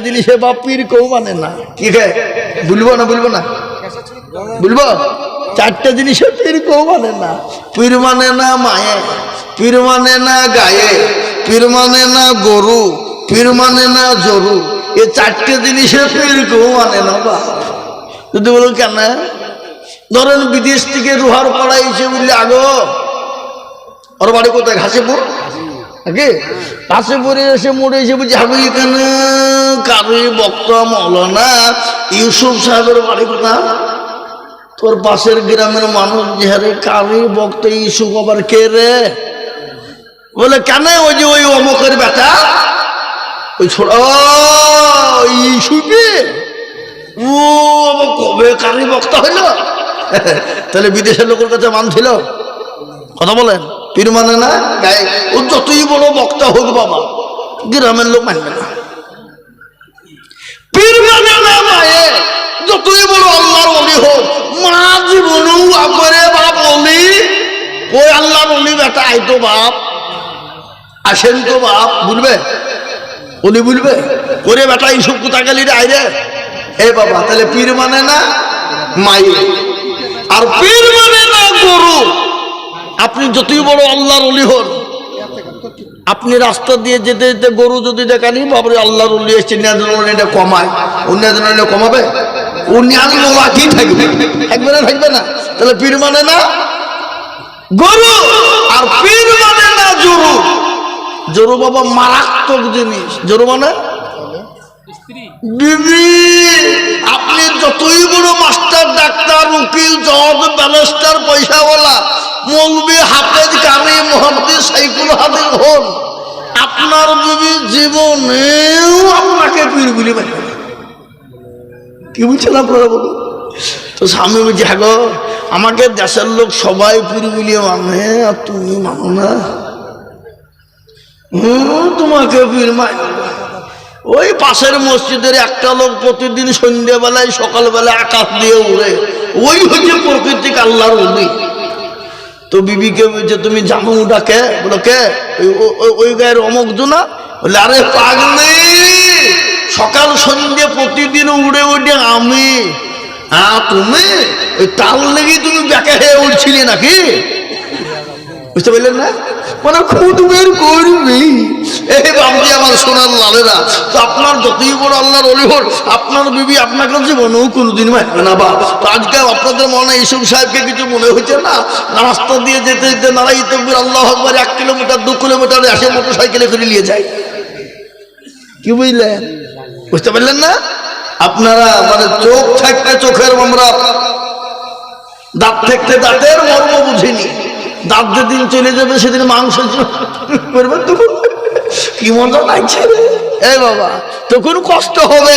জিনিসে বাপ পীর কেউ মানে না। কি খায় বলবো না বলবো চারটে জিনিসে পীর কেউ মানে না। পীর মানে না মায়ে, পীর মানে না গায়ে, পীর মানে না গরু, পীর মানে না জরু। এই চারটে জিনিসে পীর কেউ মানে না। বা যদি বলো কেন, ধরেন বিদেশ থেকে রুহার পড়াইছে বুঝলে আগো, ওর বাড়ি কোথায়? ঘাসিপুর নাকি? ঘাসিপুরে এসে মোড়ে এসে বুঝি হাগু এখানে কারি বক্তা মৌলানা ইউসুফ সাহেবের বাড়ি কোথায়? তোর পাশের গ্রামের মানুষ যে হারে কারি বক্তা ইউসুফ আবার কে রে? বলে কেন? ওই যে ওই অমকের বেটা, ওই ছোড়া ইউসুফে ও কবে কারি বক্তা হইল? তাহলে বিদেশের লোকের কাছে মানছিল? কথা বলেন, পীর মানে না গায়ে, ও যতই বড় বক্তা হোক বাবা, গ্রামের লোক মানবে না। পীর মানে না মায়ে, যতই বড় আল্লাহর ওলি হোক, মা জীবনেও করে বাপ ওলি, ওই আল্লাহর ওলি বেটা আইতো বাপ, আসেন তো বাপ, বুঝবে ওলি বুঝবে করে বেটা এইসব কোথা গেলি রে আইরে এ বাবা। তাহলে পীর মানে না মায়ে, আর পীর মানে না গরু। আপনি যতই বড় আল্লাহর ওলি হন, আপনি রাস্তা দিয়ে যেতে যেতে গরু যদি দেখানি বাবরে আল্লাহর ওলি এসছে, এটা কমায়, অন্য কমাবে? উনি আল্লাহ কি থাকবে? থাকবে না। তাহলে পীর মানে না গরু, আর পীর মানে না জরু। জরু বাবা মারাত্মক জিনিস। জরু মানে বিবি। আপনি যতই বড় মাস্টার, ডাক্তার, উকিল, জজ, ব্যারিস্টার, পয়সাওয়ালা, মৌলবি, হাফেজ, কারি, মুহাদ্দিস, সাইকুল হাদিস হন, আপনার বিবি জীবনেও আপনাকে পীর বলি মানে। কি বলছেন আপনারা বলুন তো? স্বামী বলছি হ্যাঁ গো, আমাকে দেশের লোক সবাই পীর বলিয়ে মানে, আর তুমি মানো না? তোমাকে পীর মানে। ওই পাশের মসজিদের একটা লোক প্রতিদিন সন্ধ্যাবেলায় সকালবেলা আকাশ দিয়ে উড়ে, ওই হচ্ছে প্রকৃতিক আল্লাহর ওলি। তো বিবিকে বলছে তুমি জানো ওটা কে? বলো কে? ওই গায়ের অমুক জনা। বলে আরে পাগলি, সকাল সন্ধ্যে প্রতিদিন উড়ে উঠে আমি। হ্যাঁ তুমি ওই তাল লেগে তুমি বেঁকে হয়ে উঠছিলে নাকি? বুঝতে পারলেন না? মানে খুদ বের করবি। এই বাবজি আমার সোনার লালেরা, তো আপনার যতই বড় আল্লাহর ওলি হন, আপনার বিবি আপনাকে জীবনেও কোনোদিন মানবে না। বা তো আজকে আপনাদের মনে ইউসুফ সাহেবকে কিছু মনে হয়েছে না? রাস্তা দিয়ে যেতে যেতে নারাই তাকবীর আল্লাহু আকবার 1 কিলোমিটার 2 কিলোমিটার আসে মোটর সাইকেলে করে নিয়ে যায়। কি বুঝলেন? বুঝতে পারলেন না? আপনারা মানে চোখ থাকতে চোখের আমরা, দাঁত থাকতে দাঁতের মর্ম বুঝিনি। দাঁত যেদিন চলে যাবে সেদিন মাংস করবেন, তখন কি মজা লাগছে রে এ বাবা, তখন কষ্ট হবে।